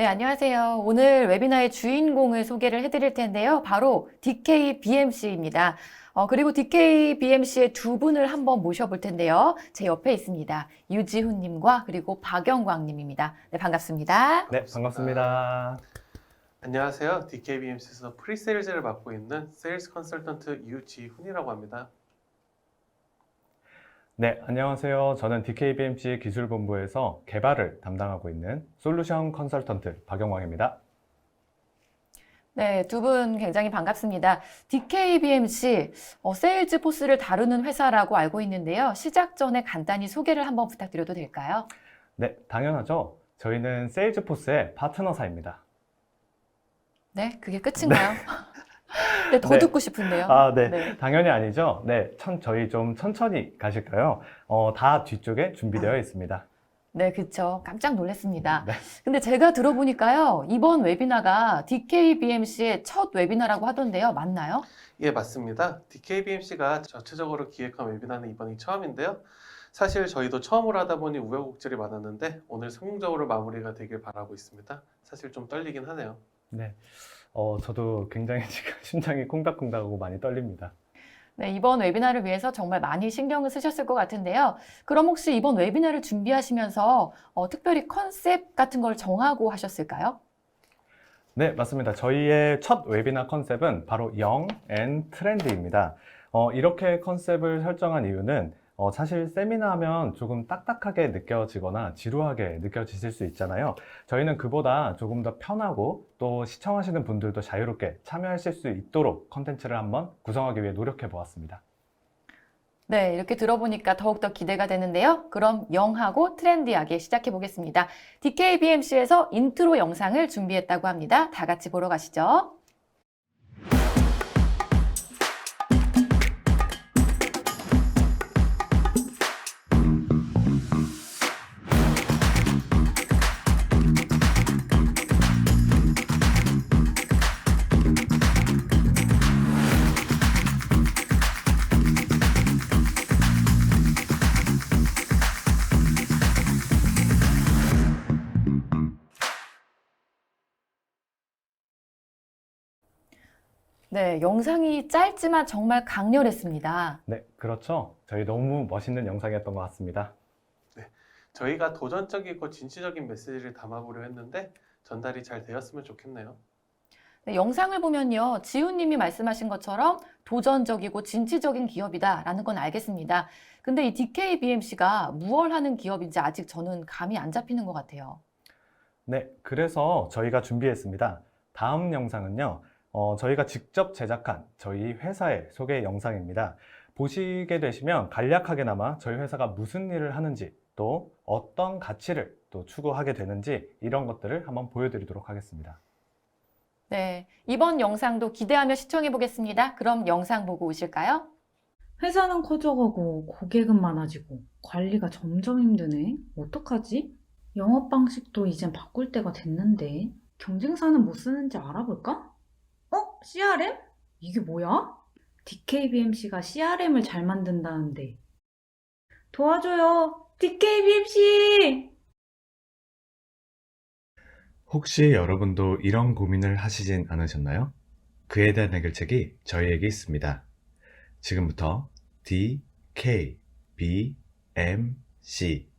네, 안녕하세요. 오늘 웨비나의 주인공을 소개를 해드릴 텐데요. 바로 DKBMC입니다. 그리고 DKBMC의 두 분을 한번 모셔볼 텐데요. 제 옆에 있습니다. 유지훈님과 그리고 박영광님입니다. 네, 반갑습니다. 네, 반갑습니다. 안녕하세요. DKBMC에서 프리세일즈를 맡고 있는 세일즈 컨설턴트 유지훈이라고 합니다. 네, 안녕하세요. 저는 DKBMC 기술본부에서 개발을 담당하고 있는 솔루션 컨설턴트 박영광입니다. 네, 두 분 굉장히 반갑습니다. DKBMC, 세일즈 포스를 다루는 회사라고 알고 있는데요. 시작 전에 간단히 소개를 한번 부탁드려도 될까요? 네, 당연하죠. 저희는 세일즈포스의 파트너사입니다. 네, 그게 끝인가요? 네, 더 네. 듣고 싶은데요. 네. 네. 당연히 아니죠. 네, 저희 좀 천천히 가실까요? 다 뒤쪽에 준비되어 있습니다. 네, 그쵸. 깜짝 놀랐습니다. 네. 근데 제가 들어보니까요, 이번 웨비나가 DKBMC의 첫 웨비나라고 하던데요. 맞나요? 예, 맞습니다. DKBMC가 전체적으로 기획한 웨비나는 이번이 처음인데요. 사실 저희도 처음으로 하다 보니 우여곡절이 많았는데 오늘 성공적으로 마무리가 되길 바라고 있습니다. 사실 좀 떨리긴 하네요. 네. 저도 굉장히 지금 심장이 콩닥콩닥하고 많이 떨립니다. 네, 이번 웨비나를 위해서 정말 많이 신경을 쓰셨을 것 같은데요. 그럼 혹시 이번 웨비나를 준비하시면서 특별히 컨셉 같은 걸 정하고 하셨을까요? 네, 맞습니다. 저희의 첫 웨비나 컨셉은 바로 영 앤 트렌드입니다. 이렇게 컨셉을 설정한 이유는 사실 세미나 하면 조금 딱딱하게 느껴지거나 지루하게 느껴지실 수 있잖아요. 저희는 그보다 조금 더 편하고 또 시청하시는 분들도 자유롭게 참여하실 수 있도록 컨텐츠를 한번 구성하기 위해 노력해 보았습니다. 네, 이렇게 들어보니까 더욱더 기대가 되는데요. 그럼 영하고 트렌디하게 시작해 보겠습니다. DKBMC에서 인트로 영상을 준비했다고 합니다. 다 같이 보러 가시죠. 네, 영상이 짧지만 정말 강렬했습니다. 네, 그렇죠. 저희 너무 멋있는 영상이었던 것 같습니다. 저희가 도전적이고 진취적인 메시지를 담아보려 했는데 전달이 잘 되었으면 좋겠네요. 네, 영상을 보면요, 지훈님이 말씀하신 것처럼 도전적이고 진취적인 기업이다라는 건 알겠습니다. 근데 이 DKBMC가 무얼 하는 기업인지 아직 저는 감이 안 잡히는 것 같아요. 네, 그래서 저희가 준비했습니다. 다음 영상은요, 저희가 직접 제작한 저희 회사의 소개 영상입니다. 보시게 되시면 간략하게나마 저희 회사가 무슨 일을 하는지, 또 어떤 가치를 또 추구하게 되는지 이런 것들을 한번 보여드리도록 하겠습니다. 네, 이번 영상도 기대하며 시청해 보겠습니다. 그럼 영상 보고 오실까요? 회사는 커져가고 고객은 많아지고 관리가 점점 힘드네. 어떡하지? 영업 방식도 이젠 바꿀 때가 됐는데 경쟁사는 뭐 쓰는지 알아볼까? CRM? 이게 뭐야? DKBMC가 CRM을 잘 만든다는데 도와줘요! DKBMC! 혹시 여러분도 이런 고민을 하시진 않으셨나요? 그에 대한 해결책이 저희에게 있습니다. 지금부터 D, K, B, M, C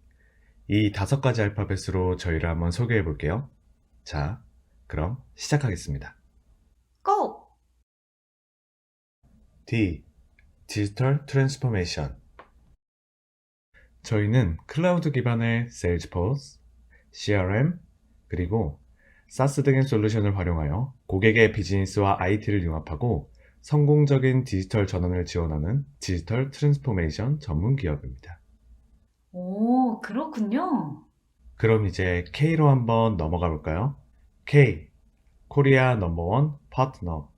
이 5가지 알파벳으로 저희를 한번 소개해 볼게요. 자, 그럼 시작하겠습니다. 고! D, 디지털 트랜스포메이션. 저희는 클라우드 기반의 세일즈포스, CRM, 그리고 SaaS 등의 솔루션을 활용하여 고객의 비즈니스와 IT를 융합하고 성공적인 디지털 전환을 지원하는 디지털 트랜스포메이션 전문 기업입니다. 오, 그렇군요. 그럼 이제 K로 한번 넘어가 볼까요? K, 코리아 넘버원 파트너.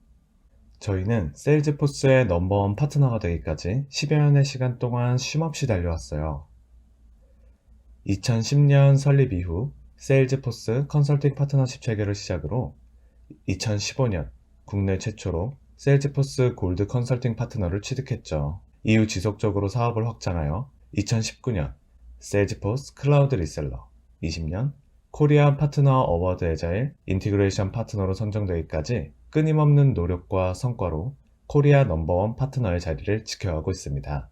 저희는 세일즈포스의 넘버원 파트너가 되기까지 10여 년의 시간 동안 쉼없이 달려왔어요. 2010년 설립 이후 세일즈포스 컨설팅 파트너십 체계를 시작으로 2015년 국내 최초로 세일즈포스 골드 컨설팅 파트너를 취득했죠. 이후 지속적으로 사업을 확장하여 2019년 세일즈포스 클라우드 리셀러, 20년 코리안 파트너 어워드 에자일 인티그레이션 파트너로 선정되기까지 끊임없는 노력과 성과로 코리아 넘버원 파트너의 자리를 지켜가고 있습니다.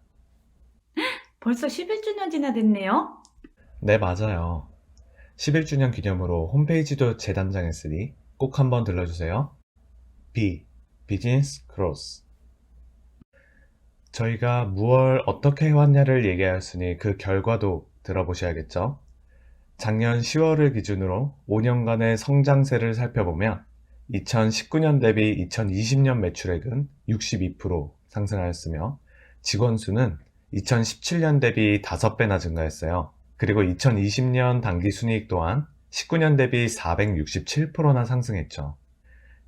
벌써 11주년이나 됐네요. 네, 맞아요. 11주년 기념으로 홈페이지도 재단장했으니 꼭 한번 들러주세요. B. 비즈니스 크로스. 저희가 무얼 어떻게 해왔냐를 얘기하였으니 그 결과도 들어보셔야겠죠. 작년 10월을 기준으로 5년간의 성장세를 살펴보면 2019년 대비 2020년 매출액은 62% 상승하였으며 직원 수는 2017년 대비 5배나 증가했어요. 그리고 2020년 당기 순이익 또한 19년 대비 467%나 상승했죠.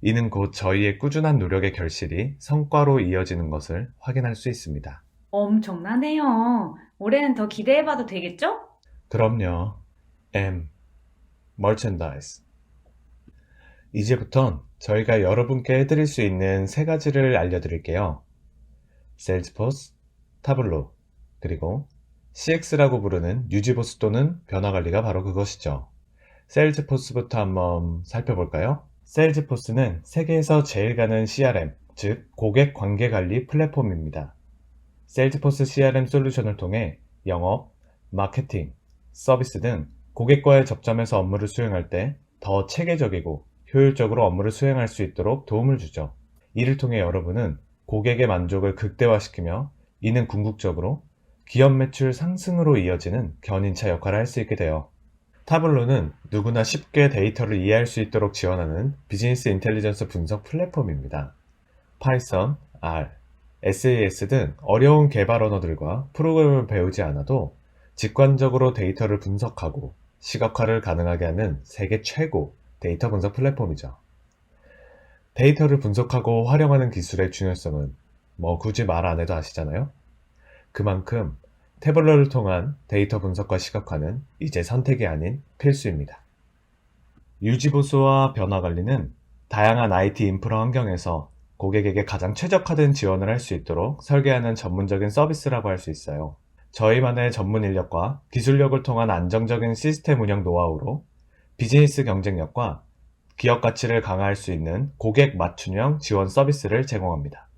이는 곧 저희의 꾸준한 노력의 결실이 성과로 이어지는 것을 확인할 수 있습니다. 엄청나네요. 올해는 더 기대해봐도 되겠죠? 그럼요. M. Merchandise. 이제부턴 저희가 여러분께 해드릴 수 있는 세 가지를 알려드릴게요. 세일즈포스, 타블로, 그리고 CX라고 부르는 뉴지보스 또는 변화관리가 바로 그것이죠. 세일즈포스부터 한번 살펴볼까요? 세일즈포스는 세계에서 제일 가는 CRM, 즉 고객 관계 관리 플랫폼입니다. 세일즈포스 CRM 솔루션을 통해 영업, 마케팅, 서비스 등 고객과의 접점에서 업무를 수행할 때 더 체계적이고 효율적으로 업무를 수행할 수 있도록 도움을 주죠. 이를 통해 여러분은 고객의 만족을 극대화시키며 이는 궁극적으로 기업 매출 상승으로 이어지는 견인차 역할을 할 수 있게 돼요. 타블로는 누구나 쉽게 데이터를 이해할 수 있도록 지원하는 비즈니스 인텔리전스 분석 플랫폼입니다. 파이썬, R, SAS 등 어려운 개발 언어들과 프로그램을 배우지 않아도 직관적으로 데이터를 분석하고 시각화를 가능하게 하는 세계 최고 데이터 분석 플랫폼이죠. 데이터를 분석하고 활용하는 기술의 중요성은 굳이 말 안 해도 아시잖아요? 그만큼 태블러를 통한 데이터 분석과 시각화는 이제 선택이 아닌 필수입니다. 유지보수와 변화관리는 다양한 IT 인프라 환경에서 고객에게 가장 최적화된 지원을 할 수 있도록 설계하는 전문적인 서비스라고 할 수 있어요. 저희만의 전문 인력과 기술력을 통한 안정적인 시스템 운영 노하우로 비즈니스 경쟁력과 기업 가치를 강화할 수 있는 고객 맞춤형 지원 서비스를 제공합니다.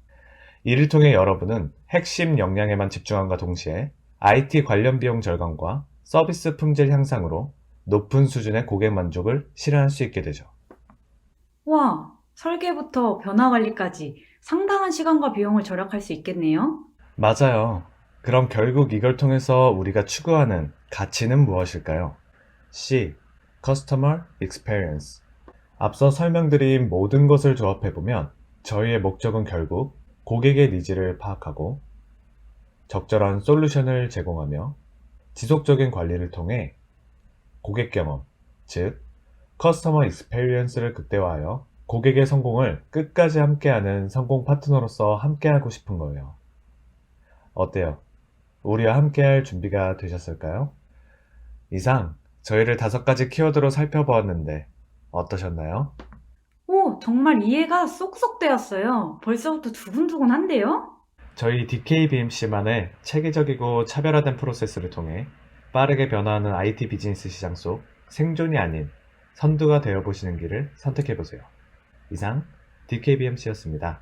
이를 통해 여러분은 핵심 역량에만 집중함과 동시에 IT 관련 비용 절감과 서비스 품질 향상으로 높은 수준의 고객 만족을 실현할 수 있게 되죠. 와, 설계부터 변화 관리까지 상당한 시간과 비용을 절약할 수 있겠네요. 맞아요. 그럼 결국 이걸 통해서 우리가 추구하는 가치는 무엇일까요? C. Customer Experience. 앞서 설명드린 모든 것을 조합해보면 저희의 목적은 결국 고객의 니즈를 파악하고 적절한 솔루션을 제공하며 지속적인 관리를 통해 고객 경험, 즉 커스터머 익스페리언스를 극대화하여 고객의 성공을 끝까지 함께하는 성공 파트너로서 함께하고 싶은 거예요. 어때요? 우리와 함께할 준비가 되셨을까요? 이상 저희를 5가지 키워드로 살펴보았는데 어떠셨나요? 오, 정말 이해가 쏙쏙 되었어요. 벌써부터 두근두근한데요? 저희 DKBMC만의 체계적이고 차별화된 프로세스를 통해 빠르게 변화하는 IT 비즈니스 시장 속 생존이 아닌 선두가 되어보시는 길을 선택해보세요. 이상 DKBMC였습니다.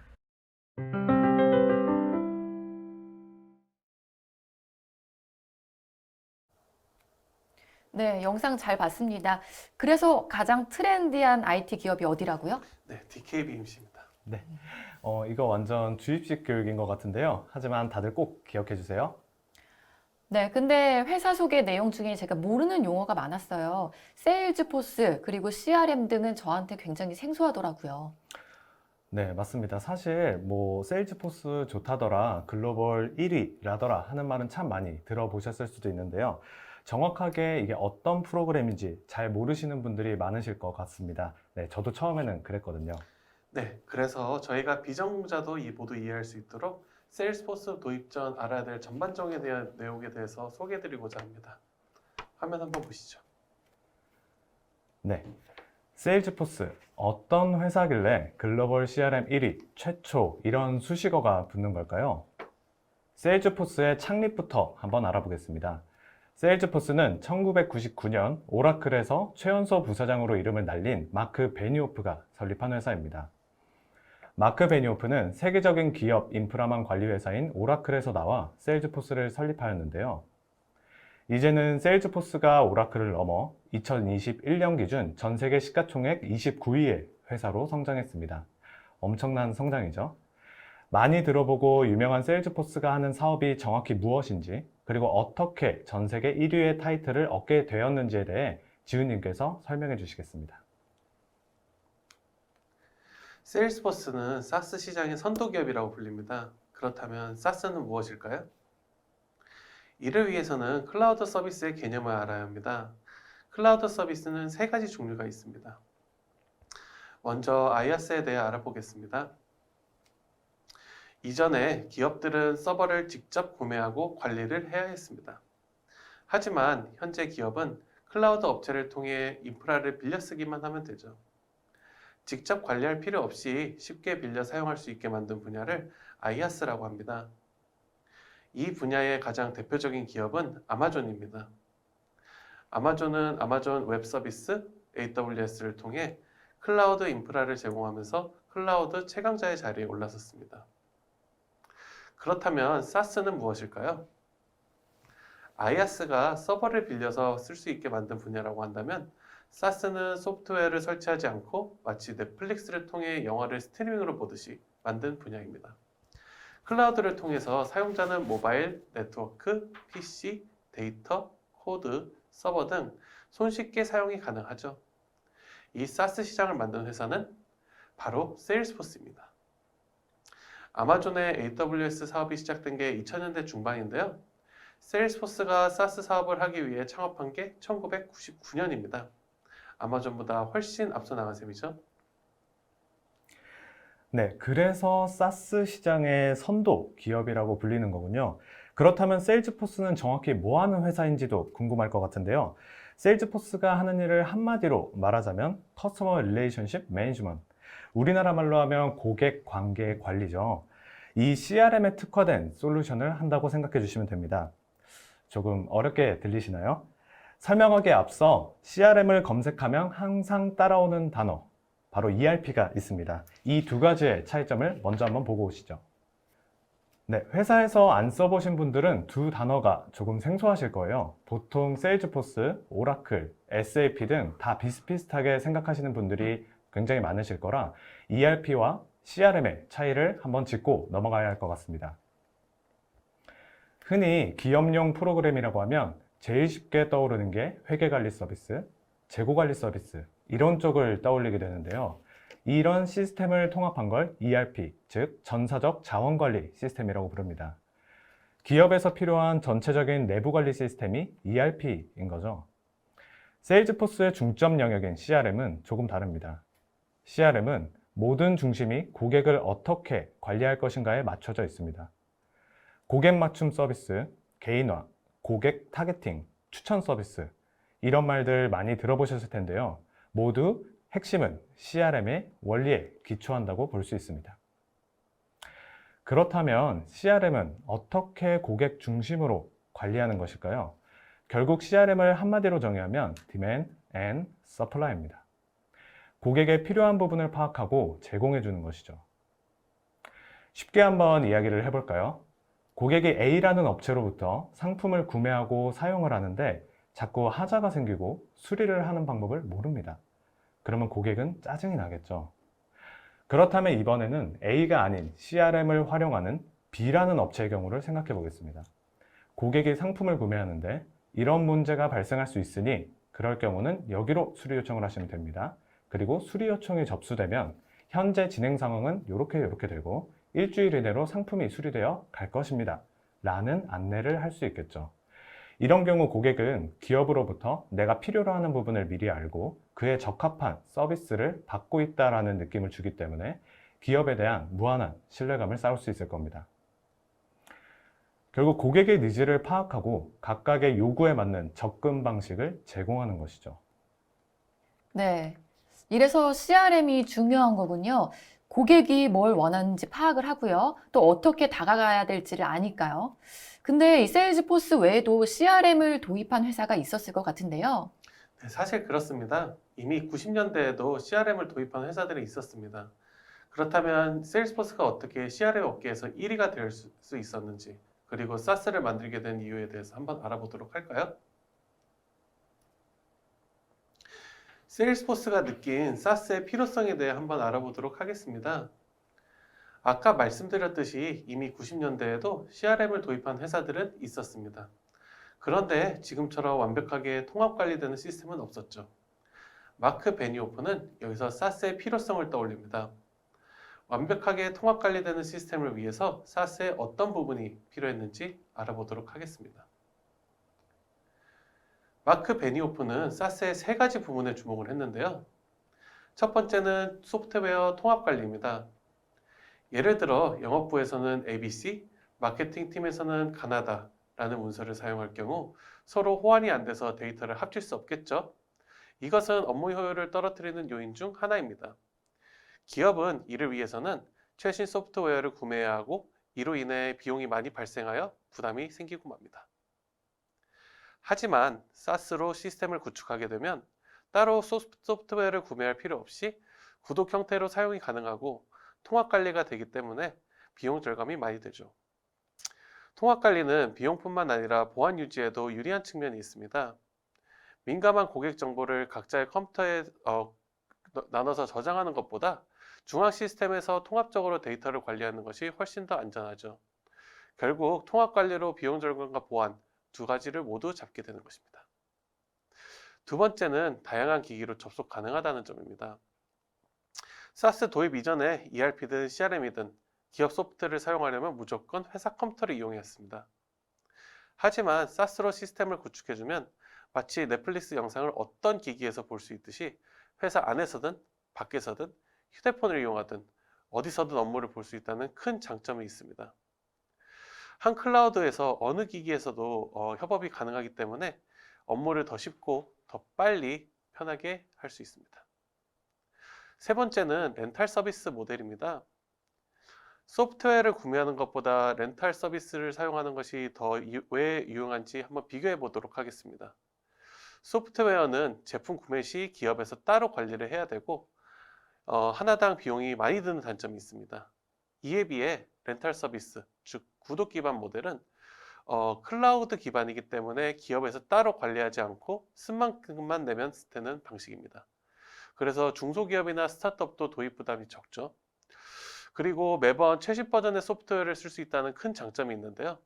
네, 영상 잘 봤습니다. 그래서 가장 트렌디한 IT 기업이 어디라고요? 네, DKBMC입니다. 이거 완전 주입식 교육인 것 같은데요. 하지만 다들 꼭 기억해 주세요. 네, 근데 회사 소개 내용 중에 제가 모르는 용어가 많았어요. 세일즈포스, 그리고 CRM 등은 저한테 굉장히 생소하더라고요. 네, 맞습니다. 사실 세일즈포스 좋다더라, 글로벌 1위라더라 하는 말은 참 많이 들어보셨을 수도 있는데요. 정확하게 이게 어떤 프로그램인지 잘 모르시는 분들이 많으실 것 같습니다. 네, 저도 처음에는 그랬거든요. 네, 그래서 저희가 비전공자도 모두 이해할 수 있도록 세일스포스 도입 전 알아야 될 전반적인 내용에 대해서 소개해드리고자 합니다. 화면 한번 보시죠. 네, 세일즈포스 어떤 회사길래 글로벌 CRM 1위 최초 이런 수식어가 붙는 걸까요? 세일즈포스의 창립부터 한번 알아보겠습니다. 세일즈포스는 1999년 오라클에서 최연소 부사장으로 이름을 날린 마크 베니오프가 설립한 회사입니다. 마크 베니오프는 세계적인 기업 인프라망 관리 회사인 오라클에서 나와 세일즈포스를 설립하였는데요. 이제는 세일즈포스가 오라클을 넘어 2021년 기준 전 세계 시가총액 29위의 회사로 성장했습니다. 엄청난 성장이죠. 많이 들어보고 유명한 세일즈포스가 하는 사업이 정확히 무엇인지, 그리고 어떻게 전 세계 1위의 타이틀을 얻게 되었는지에 대해 지훈님께서 설명해 주시겠습니다. 세일즈포스는 사스 시장의 선도 기업이라고 불립니다. 그렇다면 사스는 무엇일까요? 이를 위해서는 클라우드 서비스의 개념을 알아야 합니다. 클라우드 서비스는 세 가지 종류가 있습니다. 먼저 IaaS에 대해 알아보겠습니다. 이전에 기업들은 서버를 직접 구매하고 관리를 해야 했습니다. 하지만 현재 기업은 클라우드 업체를 통해 인프라를 빌려 쓰기만 하면 되죠. 직접 관리할 필요 없이 쉽게 빌려 사용할 수 있게 만든 분야를 IaaS라고 합니다. 이 분야의 가장 대표적인 기업은 아마존입니다. 아마존은 아마존 웹 서비스 AWS를 통해 클라우드 인프라를 제공하면서 클라우드 최강자의 자리에 올라섰습니다. 그렇다면 SaaS는 무엇일까요? IaaS가 서버를 빌려서 쓸 수 있게 만든 분야라고 한다면 SaaS는 소프트웨어를 설치하지 않고 마치 넷플릭스를 통해 영화를 스트리밍으로 보듯이 만든 분야입니다. 클라우드를 통해서 사용자는 모바일, 네트워크, PC, 데이터, 코드, 서버 등 손쉽게 사용이 가능하죠. 이 SaaS 시장을 만든 회사는 바로 세일즈포스입니다. 아마존의 AWS 사업이 시작된 게 2000년대 중반인데요. 세일즈포스가 SaaS 사업을 하기 위해 창업한 게 1999년입니다. 아마존보다 훨씬 앞서 나간 셈이죠. 네, 그래서 사스 시장의 선도 기업이라고 불리는 거군요. 그렇다면 세일즈포스는 정확히 뭐 하는 회사인지도 궁금할 것 같은데요. 세일즈포스가 하는 일을 한마디로 말하자면 커스터머 릴레이션십 매니지먼트, 우리나라 말로 하면 고객 관계 관리죠. 이 CRM에 특화된 솔루션을 한다고 생각해 주시면 됩니다. 조금 어렵게 들리시나요? 설명하기에 앞서 CRM을 검색하면 항상 따라오는 단어, 바로 ERP가 있습니다. 이 두 가지의 차이점을 먼저 한번 보고 오시죠. 네, 회사에서 안 써보신 분들은 두 단어가 조금 생소하실 거예요. 보통 세일즈포스, 오라클, SAP 등 다 비슷비슷하게 생각하시는 분들이 굉장히 많으실 거라 ERP와 CRM의 차이를 한번 짚고 넘어가야 할 것 같습니다. 흔히 기업용 프로그램이라고 하면 제일 쉽게 떠오르는 게 회계관리 서비스, 재고관리 서비스 이런 쪽을 떠올리게 되는데요. 이런 시스템을 통합한 걸 ERP, 즉 전사적 자원관리 시스템이라고 부릅니다. 기업에서 필요한 전체적인 내부관리 시스템이 ERP인 거죠. 세일즈포스의 중점 영역인 CRM은 조금 다릅니다. CRM은 모든 중심이 고객을 어떻게 관리할 것인가에 맞춰져 있습니다. 고객 맞춤 서비스, 개인화, 고객 타겟팅, 추천 서비스 이런 말들 많이 들어보셨을 텐데요. 모두 핵심은 CRM의 원리에 기초한다고 볼 수 있습니다. 그렇다면 CRM은 어떻게 고객 중심으로 관리하는 것일까요? 결국 CRM을 한마디로 정의하면 Demand and Supply입니다. 고객의 필요한 부분을 파악하고 제공해 주는 것이죠. 쉽게 한번 이야기를 해볼까요? 고객이 A라는 업체로부터 상품을 구매하고 사용을 하는데 자꾸 하자가 생기고 수리를 하는 방법을 모릅니다. 그러면 고객은 짜증이 나겠죠. 그렇다면 이번에는 A가 아닌 CRM을 활용하는 B라는 업체의 경우를 생각해 보겠습니다. 고객이 상품을 구매하는데 이런 문제가 발생할 수 있으니 그럴 경우는 여기로 수리 요청을 하시면 됩니다. 그리고 수리 요청이 접수되면 현재 진행 상황은 이렇게 되고 일주일 이내로 상품이 수리되어 갈 것입니다. 라는 안내를 할 수 있겠죠. 이런 경우 고객은 기업으로부터 내가 필요로 하는 부분을 미리 알고 그에 적합한 서비스를 받고 있다는 느낌을 주기 때문에 기업에 대한 무한한 신뢰감을 쌓을 수 있을 겁니다. 결국 고객의 니즈를 파악하고 각각의 요구에 맞는 접근 방식을 제공하는 것이죠. 네. 이래서 CRM이 중요한 거군요. 고객이 뭘 원하는지 파악을 하고요. 또 어떻게 다가가야 될지를 아니까요. 근데 이 세일즈포스 외에도 CRM을 도입한 회사가 있었을 것 같은데요. 네, 사실 그렇습니다. 이미 90년대에도 CRM을 도입한 회사들이 있었습니다. 그렇다면 세일즈포스가 어떻게 CRM 업계에서 1위가 될 수 있었는지, 그리고 SaaS를 만들게 된 이유에 대해서 한번 알아보도록 할까요? 세일즈포스가 느낀 SaaS의 필요성에 대해 한번 알아보도록 하겠습니다. 아까 말씀드렸듯이 이미 90년대에도 CRM을 도입한 회사들은 있었습니다. 그런데 지금처럼 완벽하게 통합 관리되는 시스템은 없었죠. 마크 베니오프는 여기서 SaaS의 필요성을 떠올립니다. 완벽하게 통합 관리되는 시스템을 위해서 SaaS의 어떤 부분이 필요했는지 알아보도록 하겠습니다. 마크 베니오프는 SaaS의 세 가지 부분에 주목을 했는데요. 첫 번째는 소프트웨어 통합 관리입니다. 예를 들어 영업부에서는 ABC, 마케팅 팀에서는 가나다라는 문서를 사용할 경우 서로 호환이 안 돼서 데이터를 합칠 수 없겠죠. 이것은 업무 효율을 떨어뜨리는 요인 중 하나입니다. 기업은 이를 위해서는 최신 소프트웨어를 구매해야 하고 이로 인해 비용이 많이 발생하여 부담이 생기고 맙니다. 하지만 SaaS로 시스템을 구축하게 되면 따로 소프트웨어를 구매할 필요 없이 구독 형태로 사용이 가능하고 통합 관리가 되기 때문에 비용 절감이 많이 되죠. 통합 관리는 비용뿐만 아니라 보안 유지에도 유리한 측면이 있습니다. 민감한 고객 정보를 각자의 컴퓨터에 나눠서 저장하는 것보다 중앙 시스템에서 통합적으로 데이터를 관리하는 것이 훨씬 더 안전하죠. 결국 통합 관리로 비용 절감과 보안 두 가지를 모두 잡게 되는 것입니다. 두 번째는 다양한 기기로 접속 가능하다는 점입니다. SaaS 도입 이전에 ERP든 CRM이든 기업 소프트를 사용하려면 무조건 회사 컴퓨터를 이용해야 했습니다. 하지만 SaaS로 시스템을 구축해주면 마치 넷플릭스 영상을 어떤 기기에서 볼 수 있듯이 회사 안에서든 밖에서든 휴대폰을 이용하든 어디서든 업무를 볼 수 있다는 큰 장점이 있습니다. 한 클라우드에서 어느 기기에서도 협업이 가능하기 때문에 업무를 더 쉽고 더 빨리 편하게 할 수 있습니다. 세 번째는 렌탈 서비스 모델입니다. 소프트웨어를 구매하는 것보다 렌탈 서비스를 사용하는 것이 왜 유용한지 한번 비교해 보도록 하겠습니다. 소프트웨어는 제품 구매 시 기업에서 따로 관리를 해야 되고 하나당 비용이 많이 드는 단점이 있습니다. 이에 비해 렌탈 서비스, 즉 구독 기반 모델은 클라우드 기반이기 때문에 기업에서 따로 관리하지 않고 쓴 만큼만 내면 되는 방식입니다. 그래서 중소기업이나 스타트업도 도입 부담이 적죠. 그리고 매번 최신 버전의 소프트웨어를 쓸 수 있다는 큰 장점이 있는데요.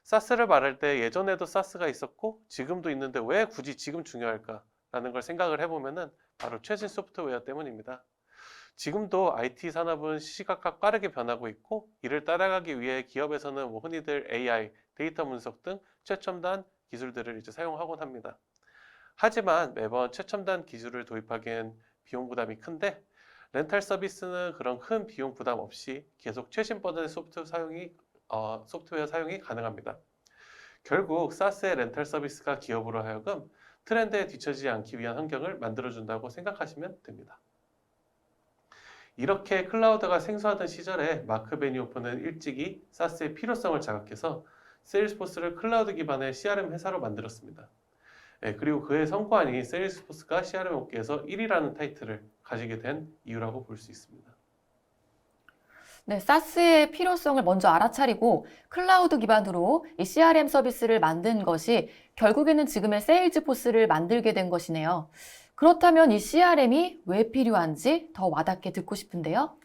SaaS를 말할 때 예전에도 SaaS가 있었고 지금도 있는데 왜 굳이 지금 중요할까라는 걸 생각을 해보면은 바로 최신 소프트웨어 때문입니다. 지금도 IT 산업은 시시각각 빠르게 변하고 있고 이를 따라가기 위해 기업에서는 흔히들 AI, 데이터 분석 등 최첨단 기술들을 이제 사용하곤 합니다. 하지만 매번 최첨단 기술을 도입하기엔 비용 부담이 큰데 렌탈 서비스는 그런 큰 비용 부담 없이 계속 최신 버전의 소프트웨어 사용이 가능합니다. 결국 SaaS의 렌탈 서비스가 기업으로 하여금 트렌드에 뒤처지지 않기 위한 환경을 만들어준다고 생각하시면 됩니다. 이렇게 클라우드가 생소하던 시절에 마크 베니오프는 일찍이 SaaS의 필요성을 자각해서 세일즈포스를 클라우드 기반의 CRM 회사로 만들었습니다. 그리고 그의 성과니 세일즈포스가 CRM 업계에서 1위라는 타이틀을 가지게 된 이유라고 볼 수 있습니다. 네, SaaS의 필요성을 먼저 알아차리고 클라우드 기반으로 이 CRM 서비스를 만든 것이 결국에는 지금의 세일즈포스를 만들게 된 것이네요. 그렇다면 이 CRM이 왜 필요한지 더 와닿게 듣고 싶은데요.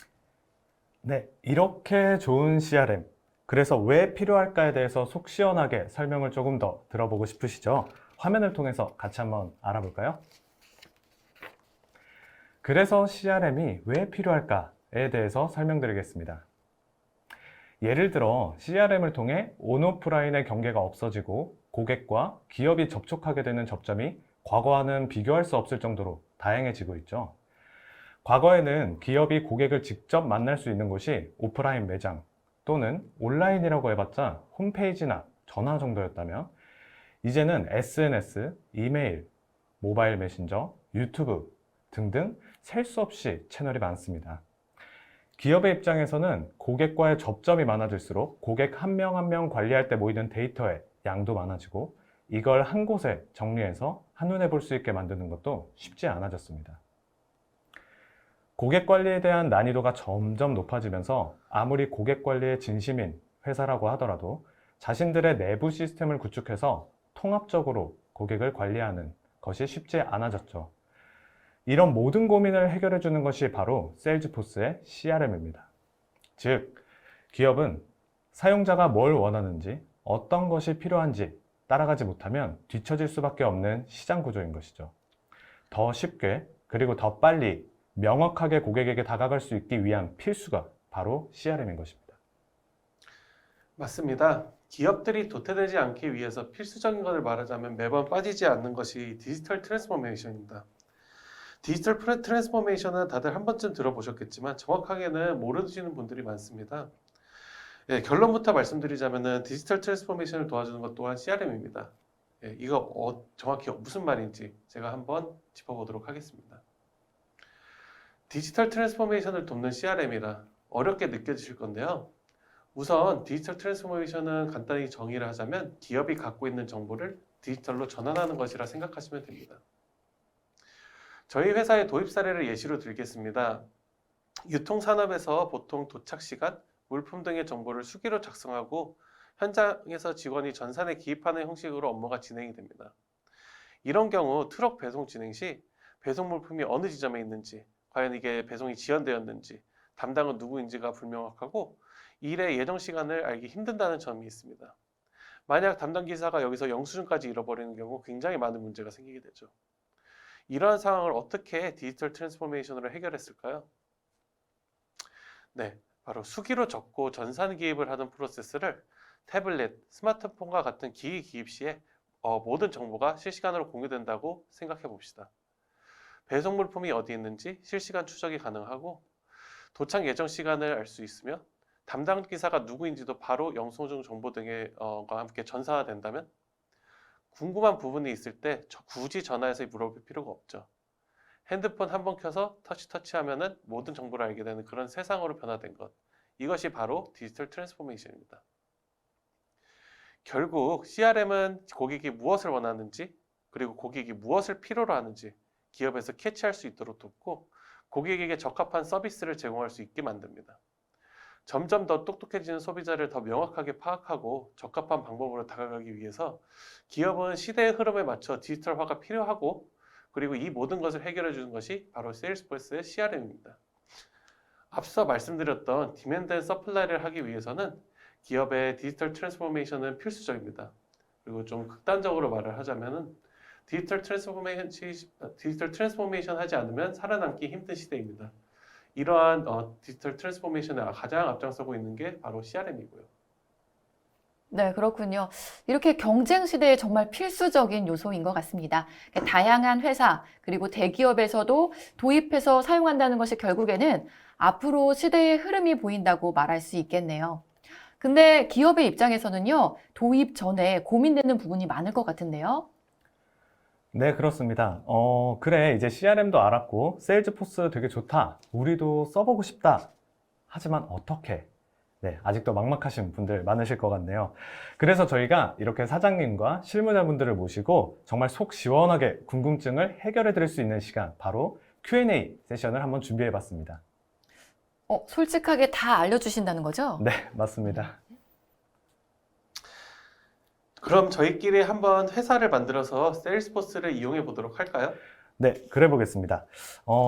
네, 이렇게 좋은 CRM, 그래서 왜 필요할까에 대해서 속 시원하게 설명을 조금 더 들어보고 싶으시죠? 화면을 통해서 같이 한번 알아볼까요? 그래서 CRM이 왜 필요할까에 대해서 설명드리겠습니다. 예를 들어 CRM을 통해 온오프라인의 경계가 없어지고 고객과 기업이 접촉하게 되는 접점이 과거와는 비교할 수 없을 정도로 다양해지고 있죠. 과거에는 기업이 고객을 직접 만날 수 있는 곳이 오프라인 매장 또는 온라인이라고 해봤자 홈페이지나 전화 정도였다면 이제는 SNS, 이메일, 모바일 메신저, 유튜브 등등 셀 수 없이 채널이 많습니다. 기업의 입장에서는 고객과의 접점이 많아질수록 고객 한 명 한 명 관리할 때 모이는 데이터의 양도 많아지고 이걸 한 곳에 정리해서 한눈에 볼 수 있게 만드는 것도 쉽지 않아졌습니다. 고객 관리에 대한 난이도가 점점 높아지면서 아무리 고객 관리에 진심인 회사라고 하더라도 자신들의 내부 시스템을 구축해서 통합적으로 고객을 관리하는 것이 쉽지 않아졌죠. 이런 모든 고민을 해결해 주는 것이 바로 세일즈포스의 CRM입니다. 즉, 기업은 사용자가 뭘 원하는지, 어떤 것이 필요한지 따라가지 못하면 뒤처질 수밖에 없는 시장 구조인 것이죠. 더 쉽게, 그리고 더 빨리, 명확하게 고객에게 다가갈 수 있기 위한 필수가 바로 CRM인 것입니다. 맞습니다. 기업들이 도태되지 않기 위해서 필수적인 것을 말하자면 매번 빠지지 않는 것이 디지털 트랜스포메이션입니다. 디지털 트랜스포메이션은 다들 한 번쯤 들어보셨겠지만 정확하게는 모르시는 분들이 많습니다. 예, 결론부터 말씀드리자면 디지털 트랜스포메이션을 도와주는 것 또한 CRM입니다. 예, 이거 정확히 무슨 말인지 제가 한번 짚어보도록 하겠습니다. 디지털 트랜스포메이션을 돕는 CRM이라 어렵게 느껴지실 건데요. 우선 디지털 트랜스포메이션은 간단히 정의를 하자면 기업이 갖고 있는 정보를 디지털로 전환하는 것이라 생각하시면 됩니다. 저희 회사의 도입 사례를 예시로 들겠습니다. 유통산업에서 보통 도착 시간, 물품 등의 정보를 수기로 작성하고 현장에서 직원이 전산에 기입하는 형식으로 업무가 진행이 됩니다. 이런 경우 트럭 배송 진행 시 배송 물품이 어느 지점에 있는지, 과연 이게 배송이 지연되었는지, 담당은 누구인지가 불명확하고 일의 예정 시간을 알기 힘든다는 점이 있습니다. 만약 담당 기사가 여기서 영수증까지 잃어버리는 경우 굉장히 많은 문제가 생기게 되죠. 이러한 상황을 어떻게 디지털 트랜스포메이션으로 해결했을까요? 네, 바로 수기로 적고 전산 기입을 하는 프로세스를 태블릿, 스마트폰과 같은 기기 기입 시에 모든 정보가 실시간으로 공유된다고 생각해 봅시다. 배송 물품이 어디 있는지 실시간 추적이 가능하고 도착 예정 시간을 알 수 있으며 담당 기사가 누구인지도 바로 영수증 정보 등과 함께 전사된다면 궁금한 부분이 있을 때 굳이 전화해서 물어볼 필요가 없죠. 핸드폰 한번 켜서 터치하면은 모든 정보를 알게 되는 그런 세상으로 변화된 것. 이것이 바로 디지털 트랜스포메이션입니다. 결국 CRM은 고객이 무엇을 원하는지 그리고 고객이 무엇을 필요로 하는지 기업에서 캐치할 수 있도록 돕고 고객에게 적합한 서비스를 제공할 수 있게 만듭니다. 점점 더 똑똑해지는 소비자를 더 명확하게 파악하고 적합한 방법으로 다가가기 위해서 기업은 시대의 흐름에 맞춰 디지털화가 필요하고 그리고 이 모든 것을 해결해 주는 것이 바로 세일즈포스의 CRM입니다. 앞서 말씀드렸던 디맨드 앤 서플라이를 하기 위해서는 기업의 디지털 트랜스포메이션은 필수적입니다. 그리고 좀 극단적으로 말을 하자면은 디지털 트랜스포메이션 하지 않으면 살아남기 힘든 시대입니다. 이러한 디지털 트랜스포메이션에 가장 앞장서고 있는 게 바로 CRM이고요. 네, 그렇군요. 이렇게 경쟁 시대에 정말 필수적인 요소인 것 같습니다. 다양한 회사, 그리고 대기업에서도 도입해서 사용한다는 것이 결국에는 앞으로 시대의 흐름이 보인다고 말할 수 있겠네요. 근데 기업의 입장에서는요, 도입 전에 고민되는 부분이 많을 것 같은데요. 네, 그렇습니다. 그래, 이제 CRM도 알았고, 세일즈포스 되게 좋다. 우리도 써보고 싶다. 하지만 어떻게? 네, 아직도 막막하신 분들 많으실 것 같네요. 그래서 저희가 이렇게 사장님과 실무자분들을 모시고 정말 속 시원하게 궁금증을 해결해 드릴 수 있는 시간, 바로 Q&A 세션을 한번 준비해 봤습니다. 솔직하게 다 알려주신다는 거죠? 네, 맞습니다. 그럼 저희끼리 한번 회사를 만들어서 세일즈포스를 이용해 보도록 할까요? 네, 그래 보겠습니다.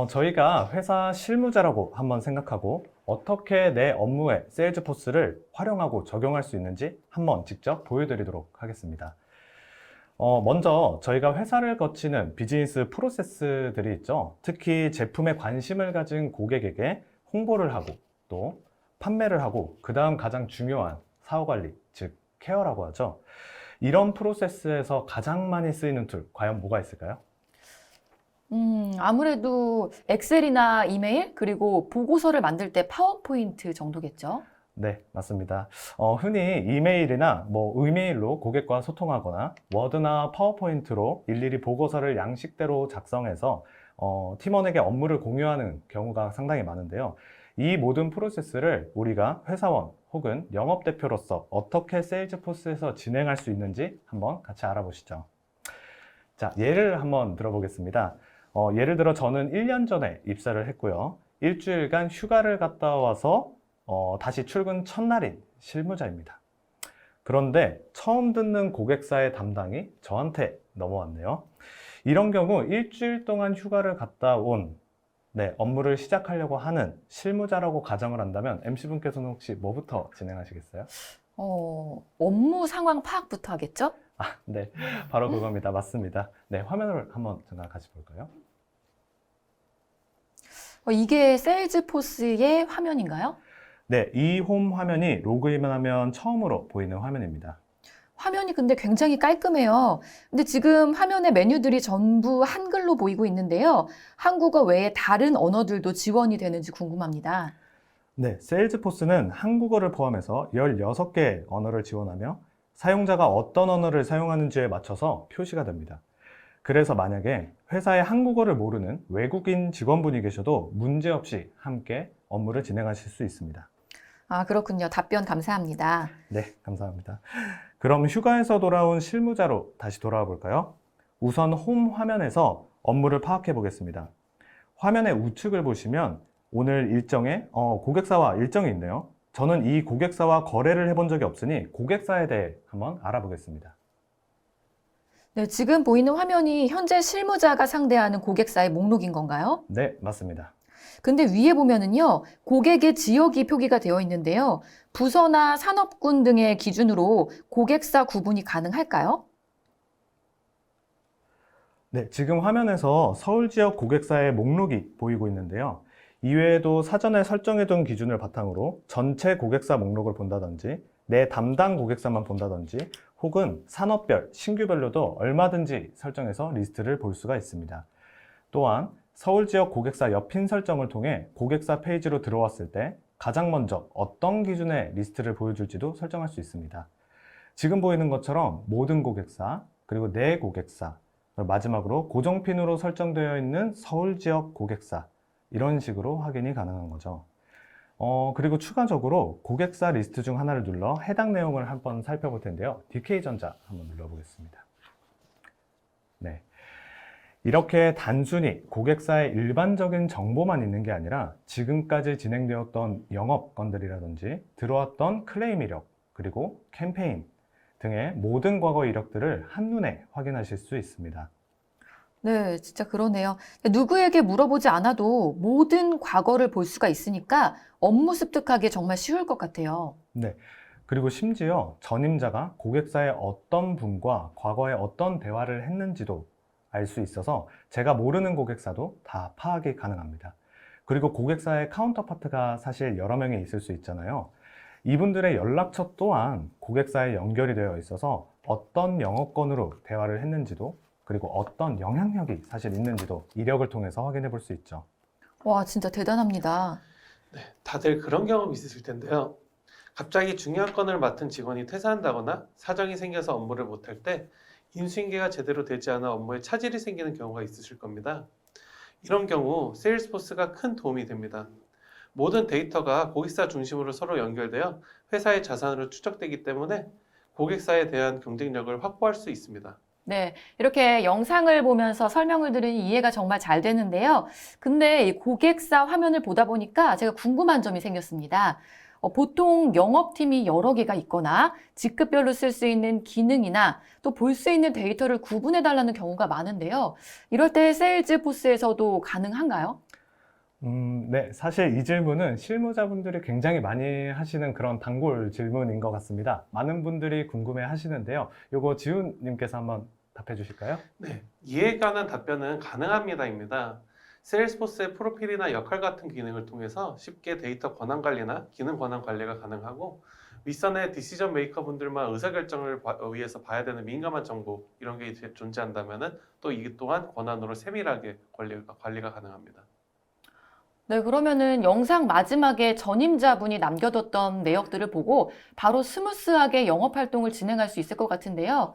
저희가 회사 실무자라고 한번 생각하고 어떻게 내 업무에 세일즈포스를 활용하고 적용할 수 있는지 한번 직접 보여드리도록 하겠습니다. 먼저 저희가 회사를 거치는 비즈니스 프로세스들이 있죠. 특히 제품에 관심을 가진 고객에게 홍보를 하고 또 판매를 하고 그 다음 가장 중요한 사후관리, 즉 케어라고 하죠. 이런 프로세스에서 가장 많이 쓰이는 툴, 과연 뭐가 있을까요? 아무래도 엑셀이나 이메일, 그리고 보고서를 만들 때 파워포인트 정도겠죠? 네, 맞습니다. 흔히 이메일이나 이메일로 고객과 소통하거나 워드나 파워포인트로 일일이 보고서를 양식대로 작성해서 팀원에게 업무를 공유하는 경우가 상당히 많은데요. 이 모든 프로세스를 우리가 회사원 혹은 영업대표로서 어떻게 세일즈포스에서 진행할 수 있는지 한번 같이 알아보시죠. 자, 예를 한번 들어보겠습니다. 예를 들어 저는 1년 전에 입사를 했고요. 일주일간 휴가를 갔다 와서 다시 출근 첫날인 실무자입니다. 그런데 처음 듣는 고객사의 담당이 저한테 넘어왔네요. 이런 경우 일주일 동안 휴가를 갔다 온 업무를 시작하려고 하는 실무자라고 가정을 한다면 MC분께서는 혹시 뭐부터 진행하시겠어요? 업무 상황 파악부터 하겠죠? 네, 바로 그겁니다. 맞습니다. 네, 화면을 한번 잠깐 같이 볼까요? 이게 세일즈포스의 화면인가요? 네, 이 홈 화면이 로그인하면 처음으로 보이는 화면입니다. 화면이 근데 굉장히 깔끔해요. 근데 지금 화면의 메뉴들이 전부 한글로 보이고 있는데요. 한국어 외에 다른 언어들도 지원이 되는지 궁금합니다. 네, 세일즈포스는 한국어를 포함해서 16개의 언어를 지원하며 사용자가 어떤 언어를 사용하는지에 맞춰서 표시가 됩니다. 그래서 만약에 회사에 한국어를 모르는 외국인 직원분이 계셔도 문제없이 함께 업무를 진행하실 수 있습니다. 그렇군요. 답변 감사합니다. 네, 감사합니다. 그럼 휴가에서 돌아온 실무자로 다시 돌아와 볼까요? 우선 홈 화면에서 업무를 파악해 보겠습니다. 화면의 우측을 보시면 오늘 일정에 고객사와 일정이 있네요. 저는 이 고객사와 거래를 해본 적이 없으니 고객사에 대해 한번 알아보겠습니다. 네, 지금 보이는 화면이 현재 실무자가 상대하는 고객사의 목록인 건가요? 네, 맞습니다. 근데 위에 보면은요, 고객의 지역이 표기가 되어 있는데요. 부서나 산업군 등의 기준으로 고객사 구분이 가능할까요? 네, 지금 화면에서 서울 지역 고객사의 목록이 보이고 있는데요. 이외에도 사전에 설정해둔 기준을 바탕으로 전체 고객사 목록을 본다든지 내 담당 고객사만 본다든지 혹은 산업별, 신규별로도 얼마든지 설정해서 리스트를 볼 수가 있습니다. 또한 서울 지역 고객사 옆인 설정을 통해 고객사 페이지로 들어왔을 때 가장 먼저 어떤 기준의 리스트를 보여줄지도 설정할 수 있습니다. 지금 보이는 것처럼 모든 고객사, 그리고 내 고객사, 마지막으로 고정핀으로 설정되어 있는 서울 지역 고객사, 이런 식으로 확인이 가능한 거죠. 그리고 추가적으로 고객사 리스트 중 하나를 눌러 해당 내용을 한번 살펴볼 텐데요. DK전자 한번 눌러보겠습니다. 네. 이렇게 단순히 고객사의 일반적인 정보만 있는 게 아니라 지금까지 진행되었던 영업 건들이라든지 들어왔던 클레임 이력, 그리고 캠페인 등의 모든 과거 이력들을 한눈에 확인하실 수 있습니다. 네, 진짜 그러네요. 누구에게 물어보지 않아도 모든 과거를 볼 수가 있으니까 업무 습득하기 정말 쉬울 것 같아요. 네. 그리고 심지어 전임자가 고객사의 어떤 분과 과거에 어떤 대화를 했는지도 알 수 있어서 제가 모르는 고객사도 다 파악이 가능합니다. 그리고 고객사의 카운터파트가 사실 여러 명이 있을 수 있잖아요. 이분들의 연락처 또한 고객사에 연결이 되어 있어서 어떤 영업건으로 대화를 했는지도, 그리고 어떤 영향력이 사실 있는지도 이력을 통해서 확인해 볼 수 있죠. 와, 진짜 대단합니다. 네, 다들 그런 경험 있으실 텐데요. 갑자기 중요한 건을 맡은 직원이 퇴사한다거나 사정이 생겨서 업무를 못할 때 인수인계가 제대로 되지 않아 업무에 차질이 생기는 경우가 있으실 겁니다. 이런 경우 세일즈포스가 큰 도움이 됩니다. 모든 데이터가 고객사 중심으로 서로 연결되어 회사의 자산으로 추적되기 때문에 고객사에 대한 경쟁력을 확보할 수 있습니다. 네, 이렇게 영상을 보면서 설명을 들으니 이해가 정말 잘 되는데요. 근데 이 고객사 화면을 보다 보니까 제가 궁금한 점이 생겼습니다. 보통 영업팀이 여러 개가 있거나 직급별로 쓸 수 있는 기능이나 또 볼 수 있는 데이터를 구분해 달라는 경우가 많은데요. 이럴 때 세일즈포스에서도 가능한가요? 네, 사실 이 질문은 실무자분들이 굉장히 많이 하시는 그런 단골 질문인 것 같습니다. 많은 분들이 궁금해 하시는데요. 요거 지훈님께서 한번 답해 주실까요? 네, 이에 관한 답변은 가능합니다입니다. 세일즈포스의 프로필이나 역할 같은 기능을 통해서 쉽게 데이터 권한 관리나 기능 권한 관리가 가능하고 윗선의 디시전 메이커 분들만 의사결정을 위해서 봐야 되는 민감한 정보 이런 게 존재한다면 또 이 또한 권한으로 세밀하게 관리가 가능합니다. 네, 그러면은 영상 마지막에 전임자분이 남겨뒀던 내역들을 보고 바로 스무스하게 영업 활동을 진행할 수 있을 것 같은데요.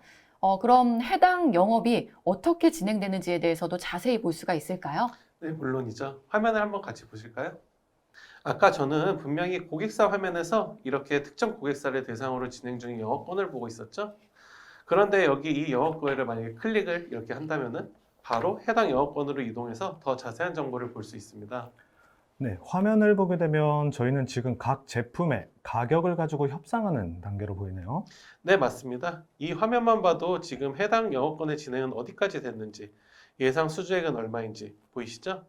그럼 해당 영업이 어떻게 진행되는지에 대해서도 자세히 볼 수가 있을까요? 네, 물론이죠. 화면을 한번 같이 보실까요? 아까 저는 분명히 고객사 화면에서 이렇게 특정 고객사를 대상으로 진행 중인 영업권을 보고 있었죠? 그런데 여기 이 영업권을 만약에 클릭을 이렇게 한다면은 바로 해당 영업권으로 이동해서 더 자세한 정보를 볼 수 있습니다. 네, 화면을 보게 되면 저희는 지금 각 제품의 가격을 가지고 협상하는 단계로 보이네요. 네, 맞습니다. 이 화면만 봐도 지금 해당 영업권의 진행은 어디까지 됐는지, 예상 수주액은 얼마인지 보이시죠?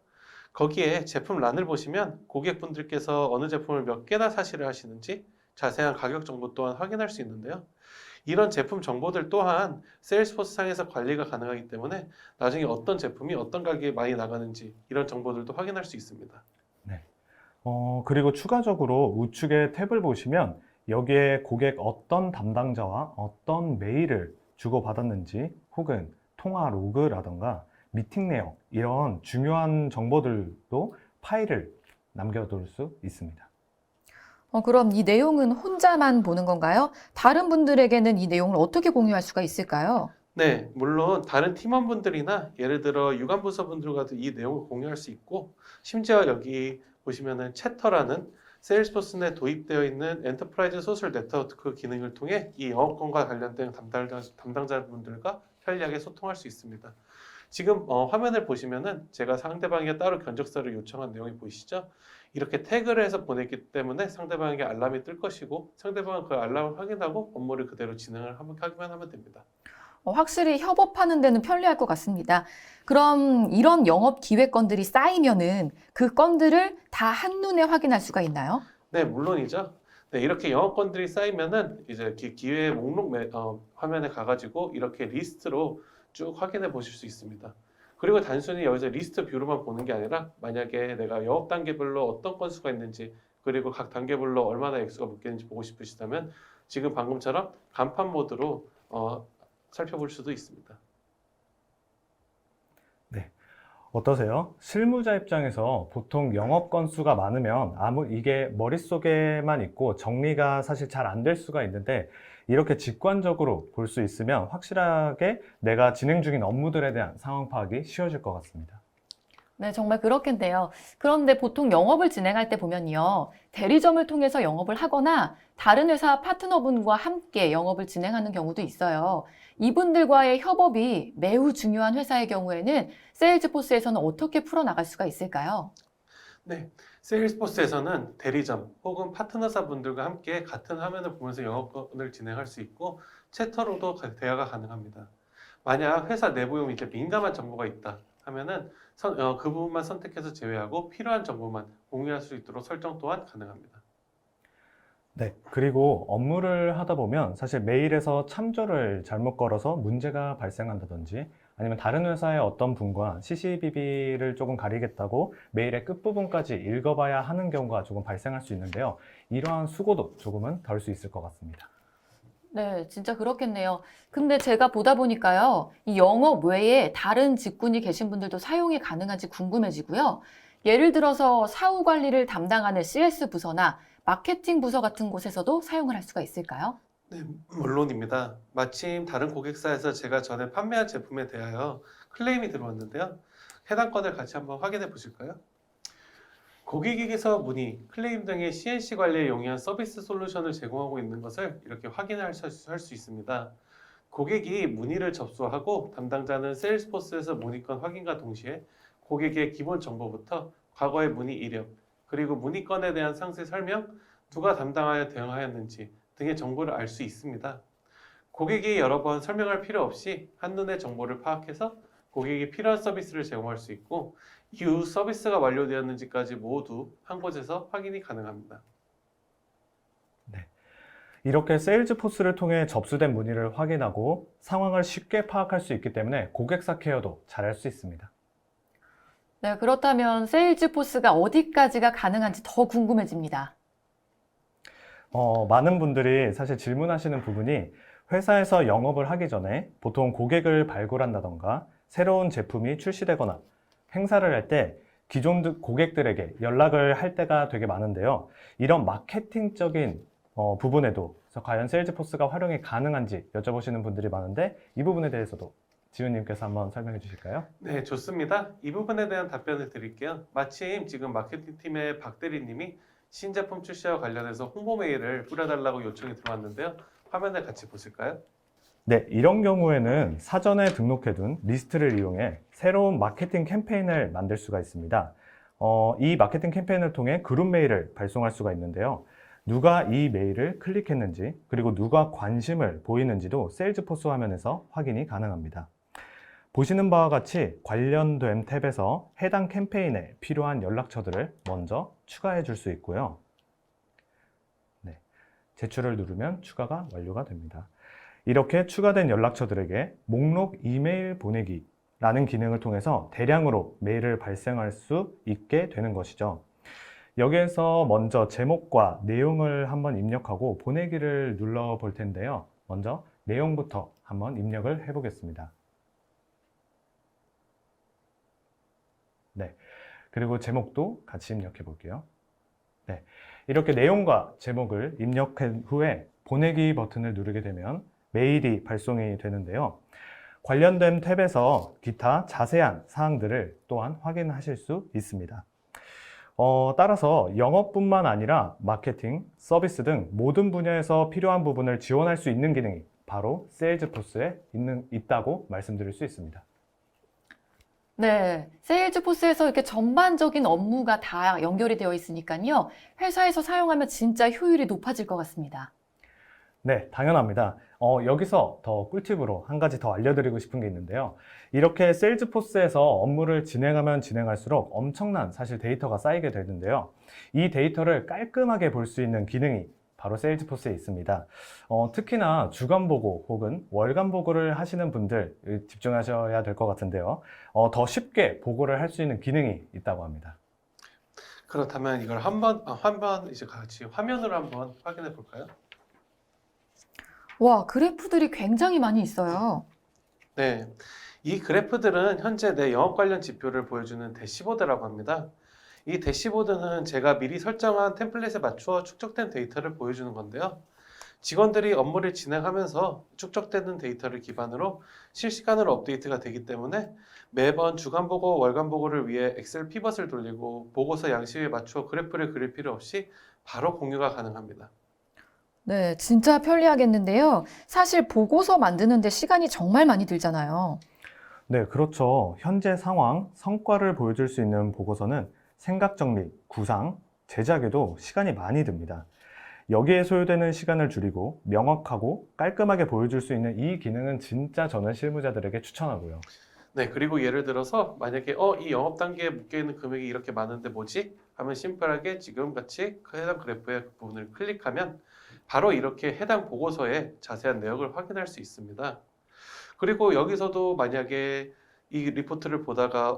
거기에 제품 란을 보시면 고객분들께서 어느 제품을 몇 개나 사실을 하시는지 자세한 가격 정보 또한 확인할 수 있는데요. 이런 제품 정보들 또한 세일스포스 상에서 관리가 가능하기 때문에 나중에 어떤 제품이 어떤 가격에 많이 나가는지 이런 정보들도 확인할 수 있습니다. 그리고 추가적으로 우측에 탭을 보시면 여기에 고객 어떤 담당자와 어떤 메일을 주고받았는지 혹은 통화 로그라던가 미팅 내용 이런 중요한 정보들도 파일을 남겨둘 수 있습니다. 그럼 이 내용은 혼자만 보는 건가요? 다른 분들에게는 이 내용을 어떻게 공유할 수가 있을까요? 네, 물론 다른 팀원분들이나 예를 들어 유관부서분들과도 이 내용을 공유할 수 있고 심지어 여기 보시면은 채터라는 세일스포스 내 도입되어 있는 엔터프라이즈 소셜 네트워크 기능을 통해 이 영업권과 관련된 담당자분들과 편리하게 소통할 수 있습니다. 지금 화면을 보시면은 제가 상대방에게 따로 견적서를 요청한 내용이 보이시죠? 이렇게 태그를 해서 보냈기 때문에 상대방에게 알람이 뜰 것이고 상대방은 그 알람을 확인하고 업무를 그대로 진행을 하기만 하면 됩니다. 확실히 협업하는 데는 편리할 것 같습니다. 그럼 이런 영업 기획건들이 쌓이면은 그 건들을 다 한눈에 확인할 수가 있나요? 네, 물론이죠. 네, 이렇게 영업권들이 쌓이면은 이제 기회 목록 화면에 가가지고 이렇게 리스트로 쭉 확인해 보실 수 있습니다. 그리고 단순히 여기서 리스트 뷰로만 보는 게 아니라 만약에 내가 영업 단계별로 어떤 건수가 있는지 그리고 각 단계별로 얼마나 액수가 묶였는지 보고 싶으시다면 지금 방금처럼 간판 모드로 살펴볼 수도 있습니다. 어떠세요? 실무자 입장에서 보통 영업 건수가 많으면 이게 머릿속에만 있고 정리가 사실 잘 안 될 수가 있는데 이렇게 직관적으로 볼 수 있으면 확실하게 내가 진행 중인 업무들에 대한 상황 파악이 쉬워질 것 같습니다. 네, 정말 그렇겠네요. 그런데 보통 영업을 진행할 때 보면요. 대리점을 통해서 영업을 하거나 다른 회사 파트너분과 함께 영업을 진행하는 경우도 있어요. 이분들과의 협업이 매우 중요한 회사의 경우에는 세일즈포스에서는 어떻게 풀어나갈 수가 있을까요? 네, 세일스포스에서는 대리점 혹은 파트너사 분들과 함께 같은 화면을 보면서 영업을 진행할 수 있고 채터로도 대화가 가능합니다. 만약 회사 내부용 이제 민감한 정보가 있다 하면은 그 부분만 선택해서 제외하고 필요한 정보만 공유할 수 있도록 설정 또한 가능합니다. 네, 그리고 업무를 하다 보면 사실 메일에서 참조를 잘못 걸어서 문제가 발생한다든지 아니면 다른 회사의 어떤 분과 CCBB를 조금 가리겠다고 메일의 끝부분까지 읽어봐야 하는 경우가 조금 발생할 수 있는데요. 이러한 수고도 조금은 덜 수 있을 것 같습니다. 네, 진짜 그렇겠네요. 근데 제가 보다 보니까요, 이 영업 외에 다른 직군이 계신 분들도 사용이 가능한지 궁금해지고요. 예를 들어서 사후 관리를 담당하는 CS 부서나 마케팅 부서 같은 곳에서도 사용을 할 수가 있을까요? 네, 물론입니다. 마침 다른 고객사에서 제가 전에 판매한 제품에 대하여 클레임이 들어왔는데요. 해당 건을 같이 한번 확인해 보실까요? 고객에게서 문의, 클레임 등의 CNC 관리에 용이한 서비스 솔루션을 제공하고 있는 것을 이렇게 확인할 수 있습니다. 고객이 문의를 접수하고 담당자는 세일스포스에서 문의건 확인과 동시에 고객의 기본 정보부터 과거의 문의 이력, 그리고 문의건에 대한 상세 설명, 누가 담당하여 대응하였는지 등의 정보를 알 수 있습니다. 고객이 여러 번 설명할 필요 없이 한눈에 정보를 파악해서 고객이 필요한 서비스를 제공할 수 있고 이후 서비스가 완료되었는지까지 모두 한 곳에서 확인이 가능합니다. 이렇게 세일즈포스를 통해 접수된 문의를 확인하고 상황을 쉽게 파악할 수 있기 때문에 고객사 케어도 잘할 수 있습니다. 네, 그렇다면 세일즈포스가 어디까지가 가능한지 더 궁금해집니다. 많은 분들이 사실 질문하시는 부분이 회사에서 영업을 하기 전에 보통 고객을 발굴한다던가 새로운 제품이 출시되거나 행사를 할 때 기존 고객들에게 연락을 할 때가 되게 많은데요. 이런 마케팅적인 부분에도 과연 세일즈포스가 활용이 가능한지 여쭤보시는 분들이 많은데 이 부분에 대해서도 지훈님께서 한번 설명해 주실까요? 네, 좋습니다. 이 부분에 대한 답변을 드릴게요. 마침 지금 마케팅팀의 박 대리님이 신제품 출시와 관련해서 홍보 메일을 뿌려달라고 요청이 들어왔는데요. 화면을 같이 보실까요? 네, 이런 경우에는 사전에 등록해둔 리스트를 이용해 새로운 마케팅 캠페인을 만들 수가 있습니다. 이 마케팅 캠페인을 통해 그룹 메일을 발송할 수가 있는데요. 누가 이 메일을 클릭했는지, 그리고 누가 관심을 보이는지도 세일즈포스 화면에서 확인이 가능합니다. 보시는 바와 같이 관련된 탭에서 해당 캠페인에 필요한 연락처들을 먼저 추가해 줄 수 있고요. 네, 제출을 누르면 추가가 완료가 됩니다. 이렇게 추가된 연락처들에게 목록 이메일 보내기라는 기능을 통해서 대량으로 메일을 발생할 수 있게 되는 것이죠. 여기에서 먼저 제목과 내용을 한번 입력하고 보내기를 눌러 볼 텐데요. 먼저 내용부터 한번 입력을 해 보겠습니다. 네, 그리고 제목도 같이 입력해 볼게요. 네, 이렇게 내용과 제목을 입력한 후에 보내기 버튼을 누르게 되면 메일이 발송이 되는데요. 관련된 탭에서 기타 자세한 사항들을 또한 확인하실 수 있습니다. 따라서 영업뿐만 아니라 마케팅, 서비스 등 모든 분야에서 필요한 부분을 지원할 수 있는 기능이 바로 세일즈포스에 있다고 말씀드릴 수 있습니다. 네, 세일즈포스에서 이렇게 전반적인 업무가 다 연결이 되어 있으니까요. 회사에서 사용하면 진짜 효율이 높아질 것 같습니다. 네, 당연합니다. 여기서 더 꿀팁으로 한 가지 더 알려드리고 싶은 게 있는데요. 이렇게 세일즈포스에서 업무를 진행하면 진행할수록 엄청난 사실 데이터가 쌓이게 되는데요. 이 데이터를 깔끔하게 볼 수 있는 기능이 바로 세일즈포스에 있습니다. 특히나 주간 보고 혹은 월간 보고를 하시는 분들 집중하셔야 될 것 같은데요. 더 쉽게 보고를 할 수 있는 기능이 있다고 합니다. 그렇다면 이걸 한번 이제 같이 화면으로 한번 확인해 볼까요? 와, 그래프들이 굉장히 많이 있어요. 네, 이 그래프들은 현재 내 영업 관련 지표를 보여주는 대시보드라고 합니다. 이 대시보드는 제가 미리 설정한 템플릿에 맞추어 축적된 데이터를 보여주는 건데요. 직원들이 업무를 진행하면서 축적되는 데이터를 기반으로 실시간으로 업데이트가 되기 때문에 매번 주간 보고, 월간 보고를 위해 엑셀 피벗을 돌리고 보고서 양식에 맞추어 그래프를 그릴 필요 없이 바로 공유가 가능합니다. 네, 진짜 편리하겠는데요. 사실 보고서 만드는데 시간이 정말 많이 들잖아요. 네, 그렇죠. 현재 상황, 성과를 보여줄 수 있는 보고서는 생각 정리, 구상, 제작에도 시간이 많이 듭니다. 여기에 소요되는 시간을 줄이고 명확하고 깔끔하게 보여줄 수 있는 이 기능은 진짜 저는 실무자들에게 추천하고요. 네, 그리고 예를 들어서 만약에 이 영업 단계에 묶여있는 금액이 이렇게 많은데 뭐지? 하면 심플하게 지금 같이 해당 그래프의 부분을 클릭하면 바로 이렇게 해당 보고서의 자세한 내역을 확인할 수 있습니다. 그리고 여기서도 만약에 이 리포트를 보다가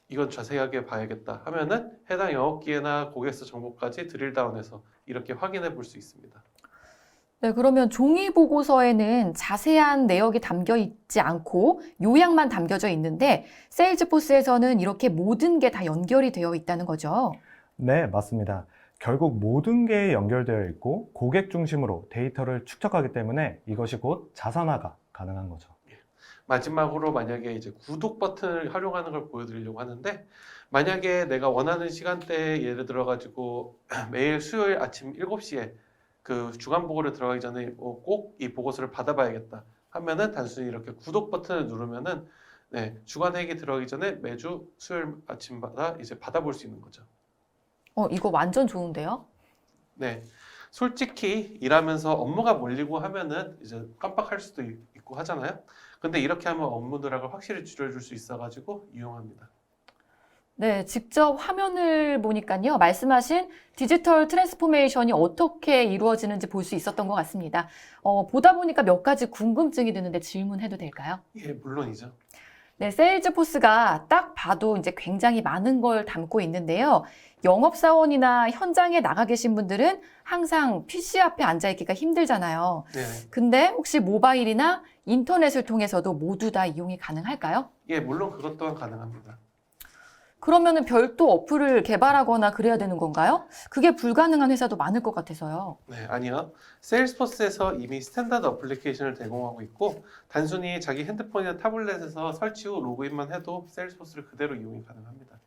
이건 자세하게 봐야겠다 하면은 해당 영업기회나 고객수 정보까지 드릴다운해서 이렇게 확인해 볼 수 있습니다. 네, 그러면 종이 보고서에는 자세한 내역이 담겨 있지 않고 요약만 담겨져 있는데 세일즈포스에서는 이렇게 모든 게 다 연결이 되어 있다는 거죠. 네, 맞습니다. 결국 모든 게 연결되어 있고 고객 중심으로 데이터를 축적하기 때문에 이것이 곧 자산화가 가능한 거죠. 마지막으로 만약에 이제 구독 버튼을 활용하는 걸 보여드리려고 하는데 만약에 내가 원하는 시간대에 예를 들어 가지고 매일 수요일 아침 7시에 그 주간 보고를 들어가기 전에 꼭 이 보고서를 받아봐야겠다 하면은 단순히 이렇게 구독 버튼을 누르면은 주간 회의가 들어가기 전에 매주 수요일 아침마다 이제 받아볼 수 있는 거죠. 이거 완전 좋은데요? 네, 솔직히 일하면서 업무가 몰리고 하면은 이제 깜빡할 수도 있고 하잖아요. 근데 이렇게 하면 업무 누락을 확실히 줄여줄 수 있어가지고 이용합니다. 네, 직접 화면을 보니까요. 말씀하신 디지털 트랜스포메이션이 어떻게 이루어지는지 볼 수 있었던 것 같습니다. 보다 보니까 몇 가지 궁금증이 드는데 질문해도 될까요? 예, 물론이죠. 네, 세일즈포스가 딱 봐도 이제 굉장히 많은 걸 담고 있는데요. 영업사원이나 현장에 나가 계신 분들은 항상 PC 앞에 앉아있기가 힘들잖아요. 네, 근데 혹시 모바일이나 인터넷을 통해서도 모두 다 이용이 가능할까요? 예, 물론 그것 또한 가능합니다. 그러면은 별도 어플을 개발하거나 그래야 되는 건가요? 그게 불가능한 회사도 많을 것 같아서요. 네, 아니요. 세일즈포스에서 이미 스탠다드 어플리케이션을 제공하고 있고 단순히 자기 핸드폰이나 타블렛에서 설치 후 로그인만 해도 세일즈포스를 그대로 이용이 가능합니다.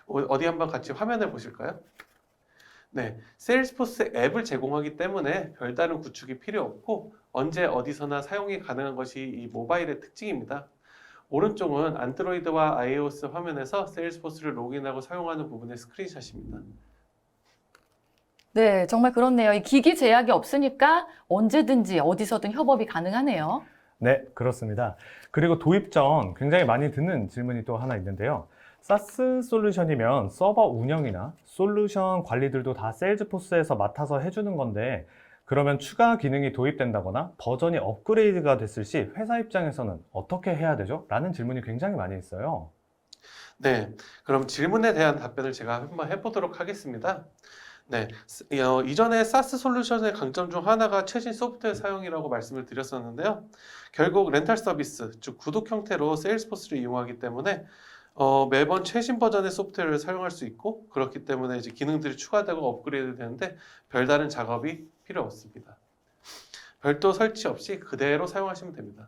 어디 한번 같이 화면을 보실까요? 네, 세일즈포스 앱을 제공하기 때문에 별다른 구축이 필요 없고 언제 어디서나 사용이 가능한 것이 이 모바일의 특징입니다. 오른쪽은 안드로이드와 iOS 화면에서 세일즈포스를 로그인하고 사용하는 부분의 스크린샷입니다. 네, 정말 그렇네요. 이 기기 제약이 없으니까 언제든지 어디서든 협업이 가능하네요. 네, 그렇습니다. 그리고 도입 전 굉장히 많이 듣는 질문이 또 하나 있는데요. SaaS 솔루션이면 서버 운영이나 솔루션 관리들도 다 세일즈포스에서 맡아서 해주는 건데 그러면 추가 기능이 도입된다거나 버전이 업그레이드가 됐을 시 회사 입장에서는 어떻게 해야 되죠? 라는 질문이 굉장히 많이 있어요. 네, 그럼 질문에 대한 답변을 제가 한번 해보도록 하겠습니다. 네, 이전에 SaaS 솔루션의 강점 중 하나가 최신 소프트웨어 사용이라고 말씀을 드렸었는데요. 결국 렌탈 서비스, 즉 구독 형태로 세일즈포스를 이용하기 때문에 매번 최신 버전의 소프트웨어를 사용할 수 있고 그렇기 때문에 이제 기능들이 추가되고 업그레이드 되는데 별다른 작업이 필요 없습니다. 별도 설치 없이 그대로 사용하시면 됩니다.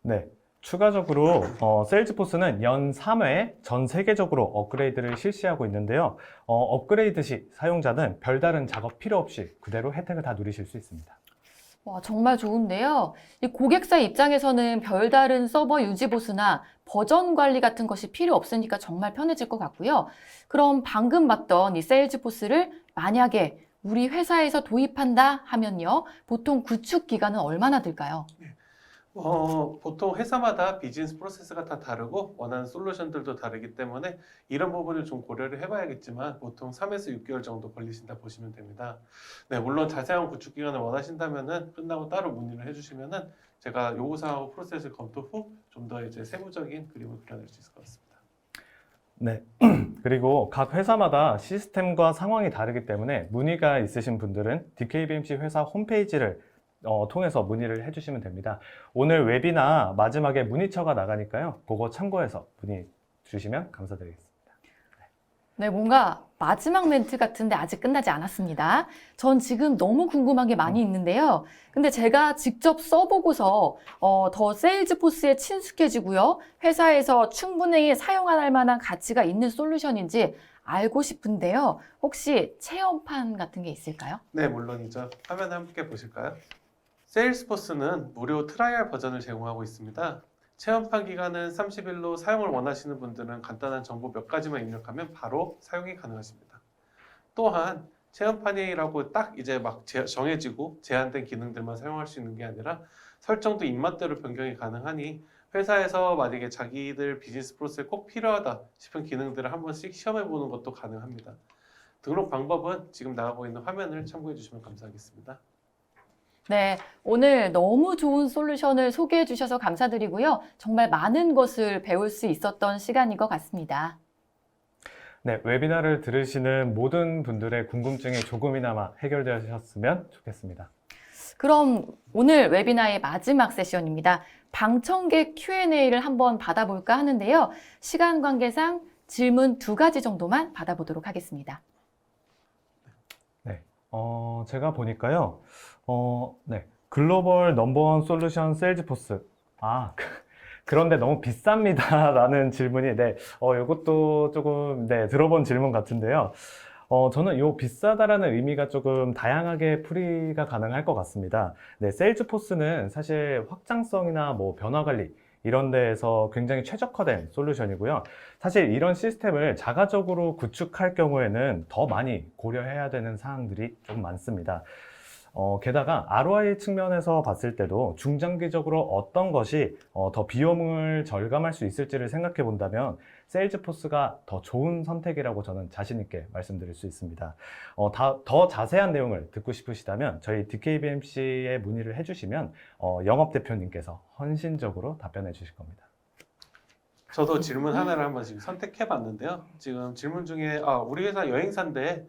네, 추가적으로 세일즈포스는 연 3회 전 세계적으로 업그레이드를 실시하고 있는데요. 업그레이드 시 사용자는 별다른 작업 필요 없이 그대로 혜택을 다 누리실 수 있습니다. 와, 정말 좋은데요. 이 고객사 입장에서는 별다른 서버 유지 보수나 버전 관리 같은 것이 필요 없으니까 정말 편해질 것 같고요. 그럼 방금 봤던 이 세일즈포스를 만약에 우리 회사에서 도입한다 하면요. 보통 구축 기간은 얼마나 들까요? 보통 회사마다 비즈니스 프로세스가 다 다르고 원하는 솔루션들도 다르기 때문에 이런 부분을 좀 고려를 해봐야겠지만 보통 3에서 6개월 정도 걸리신다 보시면 됩니다. 네, 물론 자세한 구축 기간을 원하신다면은 끝나고 따로 문의를 해주시면은 제가 요구사항하고 프로세스를 검토 후 좀 더 이제 세부적인 그림을 그려낼 수 있을 것 같습니다. 네. 그리고 각 회사마다 시스템과 상황이 다르기 때문에 문의가 있으신 분들은 DKBMC 회사 홈페이지를 통해서 문의를 해주시면 됩니다. 오늘 웨비나 마지막에 문의처가 나가니까요. 그거 참고해서 문의 주시면 감사드리겠습니다. 네, 뭔가 마지막 멘트 같은데 아직 끝나지 않았습니다. 전 지금 너무 궁금한 게 많이 있는데요. 근데 제가 직접 써보고서 더 세일즈포스에 친숙해지고요. 회사에서 충분히 사용할 만한 가치가 있는 솔루션인지 알고 싶은데요. 혹시 체험판 같은 게 있을까요? 네, 물론이죠. 화면 함께 보실까요? 세일즈포스는 무료 트라이얼 버전을 제공하고 있습니다. 체험판 기간은 30일로 사용을 원하시는 분들은 간단한 정보 몇 가지만 입력하면 바로 사용이 가능하십니다. 또한 체험판이라고 딱 이제 막 정해지고 제한된 기능들만 사용할 수 있는 게 아니라 설정도 입맛대로 변경이 가능하니 회사에서 만약에 자기들 비즈니스 프로세스에 꼭 필요하다 싶은 기능들을 한 번씩 시험해 보는 것도 가능합니다. 등록 방법은 지금 나가고 있는 화면을 참고해 주시면 감사하겠습니다. 네, 오늘 너무 좋은 솔루션을 소개해 주셔서 감사드리고요. 정말 많은 것을 배울 수 있었던 시간인 것 같습니다. 네, 웨비나를 들으시는 모든 분들의 궁금증이 조금이나마 해결되셨으면 좋겠습니다. 그럼 오늘 웨비나의 마지막 세션입니다. 방청객 Q&A를 한번 받아볼까 하는데요. 시간 관계상 질문 2가지 정도만 받아보도록 하겠습니다. 네, 제가 보니까요. 네, 글로벌 넘버원 솔루션 세일즈포스. 그런데 너무 비쌉니다. 라는 질문이, 네, 이것도 조금, 네, 들어본 질문 같은데요. 저는 요 비싸다라는 의미가 조금 다양하게 풀이가 가능할 것 같습니다. 네, 세일즈포스는 사실 확장성이나 뭐 변화 관리, 이런 데에서 굉장히 최적화된 솔루션이고요. 사실 이런 시스템을 자가적으로 구축할 경우에는 더 많이 고려해야 되는 사항들이 좀 많습니다. 게다가 ROI 측면에서 봤을 때도 중장기적으로 어떤 것이 더 비용을 절감할 수 있을지를 생각해 본다면 세일즈포스가 더 좋은 선택이라고 저는 자신 있게 말씀드릴 수 있습니다. 더 자세한 내용을 듣고 싶으시다면 저희 DKBMC에 문의를 해주시면 영업대표님께서 헌신적으로 답변해 주실 겁니다. 저도 질문 하나를 한번 지금 선택해 봤는데요. 지금 질문 중에 우리 회사 여행사인데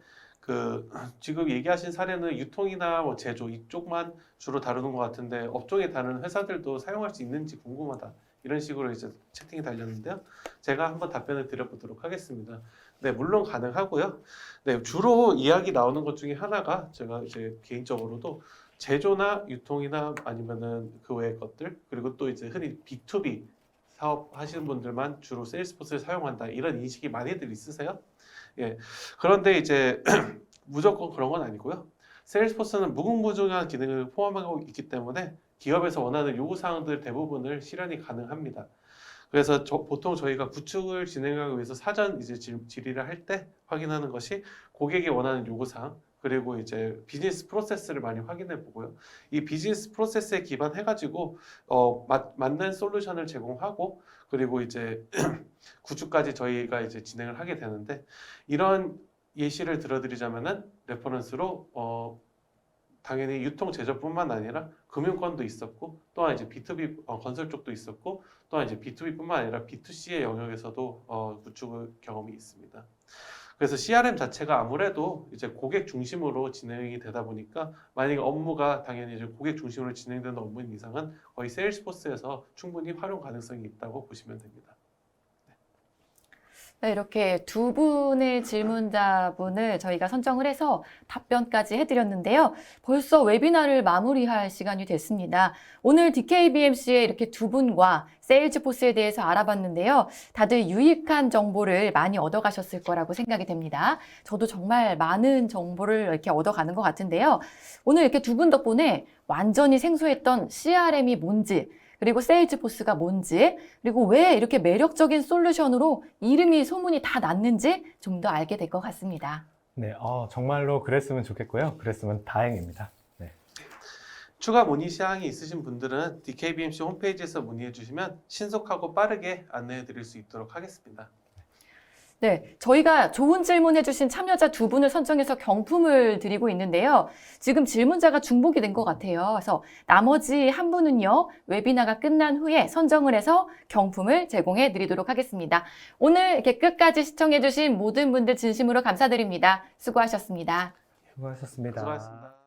지금 얘기하신 사례는 유통이나 뭐 제조 이쪽만 주로 다루는 것 같은데 업종에 다른 회사들도 사용할 수 있는지 궁금하다 이런 식으로 이제 채팅이 달렸는데요. 제가 한번 답변을 드려보도록 하겠습니다. 네, 물론 가능하고요. 네, 주로 이야기 나오는 것 중에 하나가 제가 이제 개인적으로도 제조나 유통이나 아니면은 그 외의 것들, 그리고 또 이제 흔히 B2B 사업 하시는 분들만 주로 세일스포스를 사용한다, 이런 인식이 많이들 있으세요. 예. 그런데 이제 무조건 그런 건 아니고요. 세일스포스는 무궁무진한 기능을 포함하고 있기 때문에 기업에서 원하는 요구사항들 대부분을 실현이 가능합니다. 그래서 보통 저희가 구축을 진행하기 위해서 사전 이제 질의를 할 때 확인하는 것이 고객이 원하는 요구사항, 그리고 이제 비즈니스 프로세스를 많이 확인해 보고요. 이 비즈니스 프로세스에 기반해가지고 맞는 솔루션을 제공하고, 그리고 이제 구축까지 저희가 이제 진행을 하게 되는데, 이런 예시를 들어드리자면은 레퍼런스로 당연히 유통 제조뿐만 아니라 금융권도 있었고, 또한 이제 B2B 건설 쪽도 있었고, 또한 이제 B2B뿐만 아니라 B2C의 영역에서도 구축 경험이 있습니다. 그래서 CRM 자체가 아무래도 이제 고객 중심으로 진행이 되다 보니까, 만약에 업무가 당연히 이제 고객 중심으로 진행되는 업무인 이상은 거의 세일스포스에서 충분히 활용 가능성이 있다고 보시면 됩니다. 네, 이렇게 두 분의 질문자분을 저희가 선정을 해서 답변까지 해드렸는데요. 벌써 웨비나를 마무리할 시간이 됐습니다. 오늘 DKBMC의 이렇게 두 분과 세일즈포스에 대해서 알아봤는데요. 다들 유익한 정보를 많이 얻어가셨을 거라고 생각이 됩니다. 저도 정말 많은 정보를 이렇게 얻어가는 것 같은데요. 오늘 이렇게 두 분 덕분에 완전히 생소했던 CRM이 뭔지, 그리고 세일즈포스가 뭔지, 그리고 왜 이렇게 매력적인 솔루션으로 이름이 소문이 다 났는지 좀 더 알게 될 것 같습니다. 네, 정말로 그랬으면 좋겠고요. 그랬으면 다행입니다. 네. 추가 문의 사항이 있으신 분들은 DKBMC 홈페이지에서 문의해 주시면 신속하고 빠르게 안내해 드릴 수 있도록 하겠습니다. 네, 저희가 좋은 질문 해주신 참여자 두 분을 선정해서 경품을 드리고 있는데요. 지금 질문자가 중복이 된 것 같아요. 그래서 나머지 한 분은요, 웨비나가 끝난 후에 선정을 해서 경품을 제공해 드리도록 하겠습니다. 오늘 이렇게 끝까지 시청해주신 모든 분들 진심으로 감사드립니다. 수고하셨습니다. 수고하셨습니다. 수고하셨습니다.